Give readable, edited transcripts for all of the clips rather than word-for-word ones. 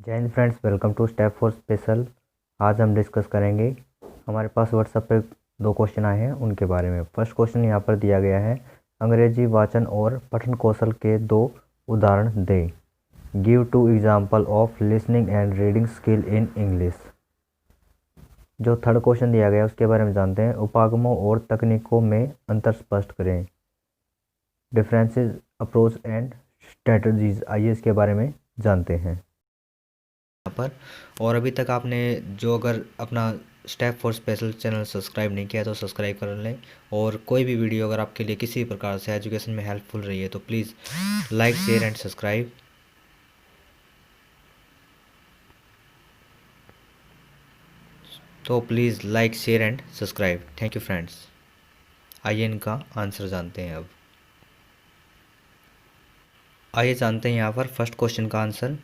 जय हिंद friends, welcome to step four special. आज हम डिस्कस करेंगे, हमारे पास व्हाट्सएप पे 2 क्वेश्चन आए हैं उनके बारे में। फर्स्ट क्वेश्चन यहाँ पर दिया गया है, अंग्रेजी वाचन और पठन कौशल के 2 उदाहरण दें। Give 2 example of listening and reading skill in English. जो थर्ड क्वेश्चन दिया गया है उसके बारे में जानते हैं। उपागमों और तकनीकों में अंतर स्पष्ट करें। Differences, approach and strategies. आइए इसके बारे में जानते हैं यहाँ पर। और अभी तक आपने जो अगर अपना step for special channel subscribe नहीं किया तो सब्सक्राइब कर लें। और कोई भी वीडियो अगर आपके लिए किसी प्रकार से एजुकेशन में हेल्पफुल रही है तो please like, share and subscribe. तो please like, share and subscribe. Thank you friends. आइए इनका आंसर जानते हैं अब। आइए जानते हैं यहाँ पर फर्स्ट क्वेश्चन का आंसर।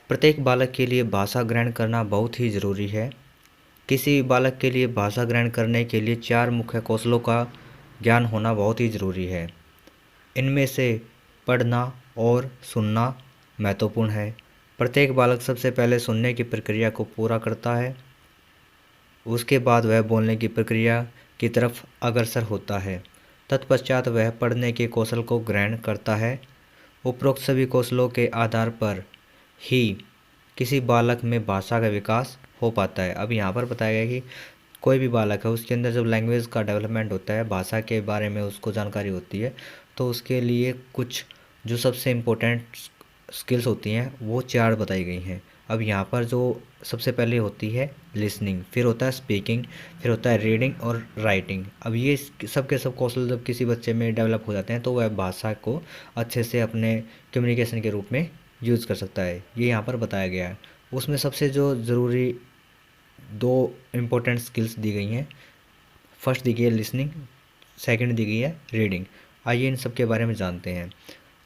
प्रत्येक बालक के लिए भाषा ग्रहण करना बहुत ही ज़रूरी है। किसी बालक के लिए भाषा ग्रहण करने के लिए 4 मुख्य कौशलों का ज्ञान होना बहुत ही ज़रूरी है। इनमें से पढ़ना और सुनना महत्वपूर्ण है। प्रत्येक बालक सबसे पहले सुनने की प्रक्रिया को पूरा करता है, उसके बाद वह बोलने की प्रक्रिया की तरफ अग्रसर होता है। तत्पश्चात वह पढ़ने के कौशल को ग्रहण करता है। उपरोक्त सभी कौशलों के आधार पर ही किसी बालक में भाषा का विकास हो पाता है। अब यहाँ पर बताया गया कि कोई भी बालक है उसके अंदर जब लैंग्वेज का डेवलपमेंट होता है, भाषा के बारे में उसको जानकारी होती है, तो उसके लिए कुछ जो सबसे इम्पोर्टेंट स्किल्स होती हैं वो 4 बताई गई हैं। अब यहाँ पर जो सबसे पहले होती है लिसनिंग, फिर होता है स्पीकिंग, फिर होता है रीडिंग और राइटिंग। अब ये सब के सब कौशल जब किसी बच्चे में डेवलप हो जाते हैं तो वह भाषा को अच्छे से अपने कम्युनिकेशन के रूप में यूज़ कर सकता है। ये यहाँ पर बताया गया है। उसमें सबसे जो ज़रूरी 2 इम्पोर्टेंट स्किल्स दी गई हैं। फर्स्ट दी गई है लिसनिंग, सेकंड दी गई है रीडिंग। आइए इन सब के बारे में जानते हैं।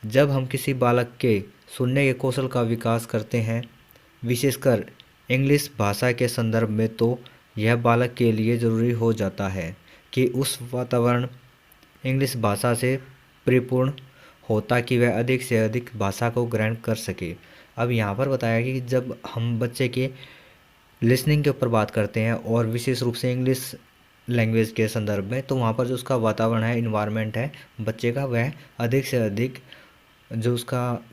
जब हम किसी बालक के सुनने के कौशल का विकास करते हैं, विशेषकर इंग्लिश भाषा के संदर्भ में, तो यह बालक के लिए ज़रूरी हो जाता है कि उस वातावरण इंग्लिश भाषा से परिपूर्ण हो ताकि वह अधिक से अधिक भाषा को ग्रहण कर सके। अब यहाँ पर बताया कि जब हम बच्चे के लिसनिंग के ऊपर बात करते हैं और विशेष रूप से इंग्लिश लैंग्वेज के संदर्भ में, तो वहाँ पर जो उसका वातावरण है, इन्वायरमेंट है बच्चे का, वह अधिक से अधिक जो उसका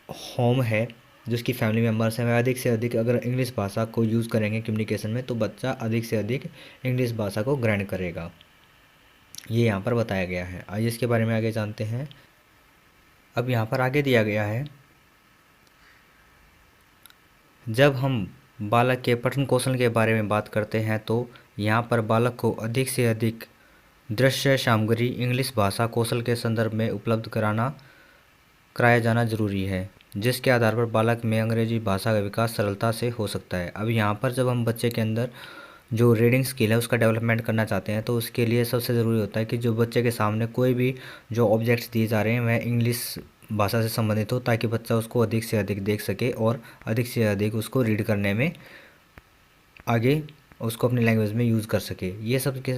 होम है, जो उसकी फैमिली मेम्बर्स हैं, वह अधिक से अधिक अगर इंग्लिश भाषा को यूज़ करेंगे कम्युनिकेशन में तो बच्चा अधिक से अधिक इंग्लिश भाषा को ग्रहण करेगा। ये यहाँ पर बताया गया है। आइए इसके बारे में आगे जानते हैं। अब यहाँ पर आगे दिया गया है, जब हम बालक के पठन कौशल के बारे में बात करते हैं तो यहाँ पर बालक को अधिक से अधिक दृश्य सामग्री इंग्लिश भाषा कौशल के संदर्भ में उपलब्ध कराया जाना जरूरी है, जिसके आधार पर बालक में अंग्रेजी भाषा का विकास सरलता से हो सकता है। अब यहाँ पर जब हम बच्चे के अंदर जो रीडिंग स्किल है उसका डेवलपमेंट करना चाहते हैं तो उसके लिए सबसे ज़रूरी होता है कि जो बच्चे के सामने कोई भी जो ऑब्जेक्ट्स दिए जा रहे हैं वह इंग्लिश भाषा से संबंधित हो, ताकि बच्चा उसको अधिक से अधिक देख सके और अधिक से अधिक उसको रीड करने में आगे उसको अपनी लैंग्वेज में यूज़ कर सके। ये सब के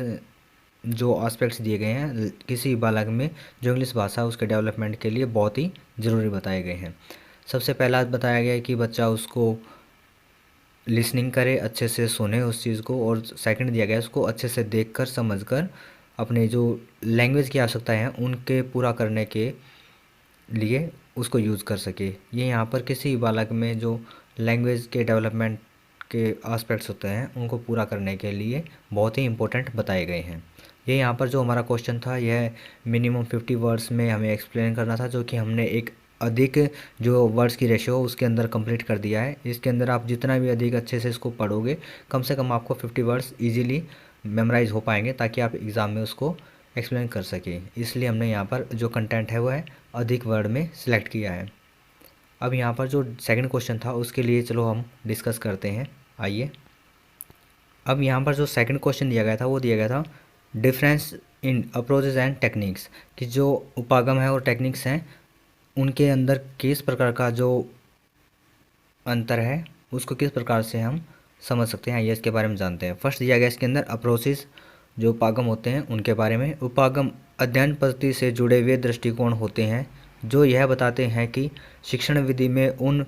जो एस्पेक्ट्स दिए गए हैं किसी बालक में जो इंग्लिश भाषा उसके डेवलपमेंट के लिए बहुत ही ज़रूरी बताए गए हैं। सबसे पहला बताया गया है कि बच्चा उसको लिसनिंग करे, अच्छे से सुने उस चीज़ को, और सेकंड दिया गया है उसको अच्छे से देखकर समझकर अपने जो लैंग्वेज की आवश्यकताएं हैं उनके पूरा करने के लिए उसको यूज़ कर सके। ये यहाँ पर किसी बालक में जो लैंग्वेज के डेवलपमेंट के एस्पेक्ट्स होते हैं उनको पूरा करने के लिए बहुत ही इम्पोर्टेंट बताए गए हैं। ये यहाँ पर जो हमारा क्वेश्चन था यह मिनिमम 50 वर्ड्स में हमें एक्सप्लेन करना था, जो कि हमने एक अधिक जो वर्ड्स की रेशियो उसके अंदर कंप्लीट कर दिया है। इसके अंदर आप जितना भी अधिक अच्छे से इसको पढ़ोगे, कम से कम आपको 50 वर्ड्स इजीली मेमोराइज हो पाएंगे ताकि आप एग्ज़ाम में उसको एक्सप्लेन कर सकें। इसलिए हमने यहाँ पर जो कंटेंट है वो है अधिक वर्ड में सिलेक्ट किया है। अब यहाँ पर जो सेकंड क्वेश्चन था उसके लिए चलो हम डिस्कस करते हैं। आइए, अब यहाँ पर जो सेकंड क्वेश्चन दिया गया था वो दिया गया था difference in approaches and techniques, कि जो उपागम है और टेक्निक्स हैं उनके अंदर किस प्रकार का जो अंतर है उसको किस प्रकार से हम समझ सकते हैं, ये इसके बारे में जानते हैं। फर्स्ट दिया गया इसके अंदर अप्रोचेज, जो उपागम होते हैं उनके बारे में। उपागम अध्ययन पद्धति से जुड़े हुए दृष्टिकोण होते हैं जो यह बताते हैं कि शिक्षण विधि में उन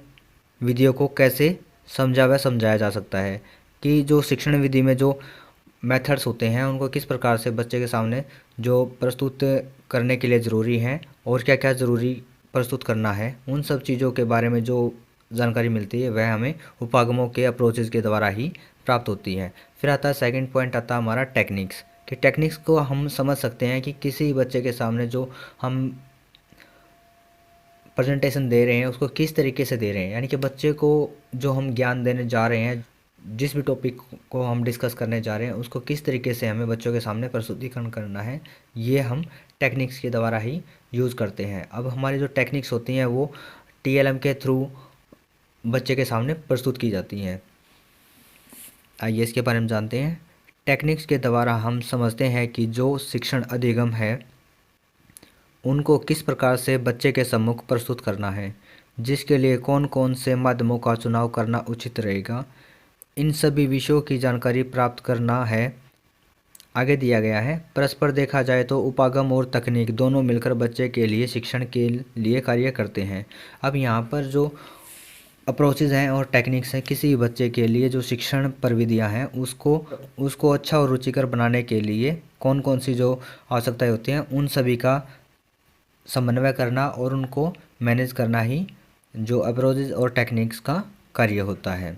विधियों को कैसे समझा व समझाया जा सकता है, कि जो शिक्षण विधि में जो मेथड्स होते हैं उनको किस प्रकार से बच्चे के सामने जो प्रस्तुत करने के लिए ज़रूरी हैं और क्या क्या ज़रूरी प्रस्तुत करना है, उन सब चीज़ों के बारे में जो जानकारी मिलती है वह हमें उपागमों के अप्रोचेज़ के द्वारा ही प्राप्त होती है। फिर आता है सेकंड पॉइंट, आता है हमारा टेक्निक्स, कि टेक्निक्स को हम समझ सकते हैं कि किसी बच्चे के सामने जो हम प्रेजेंटेशन दे रहे हैं उसको किस तरीके से दे रहे हैं, यानी कि बच्चे को जो हम ज्ञान देने जा रहे हैं, जिस भी टॉपिक को हम डिस्कस करने जा रहे हैं उसको किस तरीके से हमें बच्चों के सामने प्रस्तुतिकरण करना है, ये हम टेक्निक्स के द्वारा ही यूज़ करते हैं। अब हमारी जो टेक्निक्स होती हैं वो TLM के थ्रू बच्चे के सामने प्रस्तुत की जाती हैं। आइए इसके बारे में जानते हैं। टेक्निक्स के द्वारा हम समझते हैं कि जो शिक्षण अधिगम है उनको किस प्रकार से बच्चे के सम्मुख प्रस्तुत करना है, जिसके लिए कौन कौन से माध्यमों का चुनाव करना उचित रहेगा, इन सभी विषयों की जानकारी प्राप्त करना है। आगे दिया गया है, परस्पर देखा जाए तो उपागम और तकनीक दोनों मिलकर बच्चे के लिए शिक्षण के लिए कार्य करते हैं। अब यहाँ पर जो अप्रोचेज़ हैं और टेक्निक्स हैं, किसी भी बच्चे के लिए जो शिक्षण प्रविधियाँ हैं उसको अच्छा और रुचिकर बनाने के लिए कौन कौन सी जो आवश्यकताएं होती हैं उन सभी का समन्वय करना और उनको मैनेज करना ही जो अप्रोचेज़ और टेक्निक्स का कार्य होता है,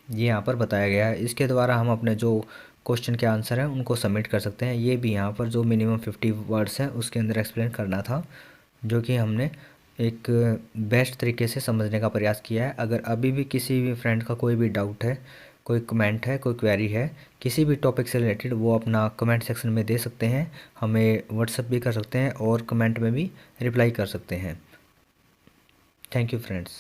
ये यहाँ पर बताया गया है। इसके द्वारा हम अपने जो क्वेश्चन के आंसर हैं उनको सबमिट कर सकते हैं। ये भी यहाँ पर जो मिनिमम 50 वर्ड्स हैं उसके अंदर एक्सप्लेन करना था, जो कि हमने एक बेस्ट तरीके से समझने का प्रयास किया है। अगर अभी भी किसी भी फ्रेंड का कोई भी डाउट है, कोई कमेंट है, कोई क्वेरी है किसी भी टॉपिक से रिलेटेड, वो अपना कमेंट सेक्शन में दे सकते हैं, हमें व्हाट्सएप भी कर सकते हैं और कमेंट में भी रिप्लाई कर सकते हैं। Thank you friends.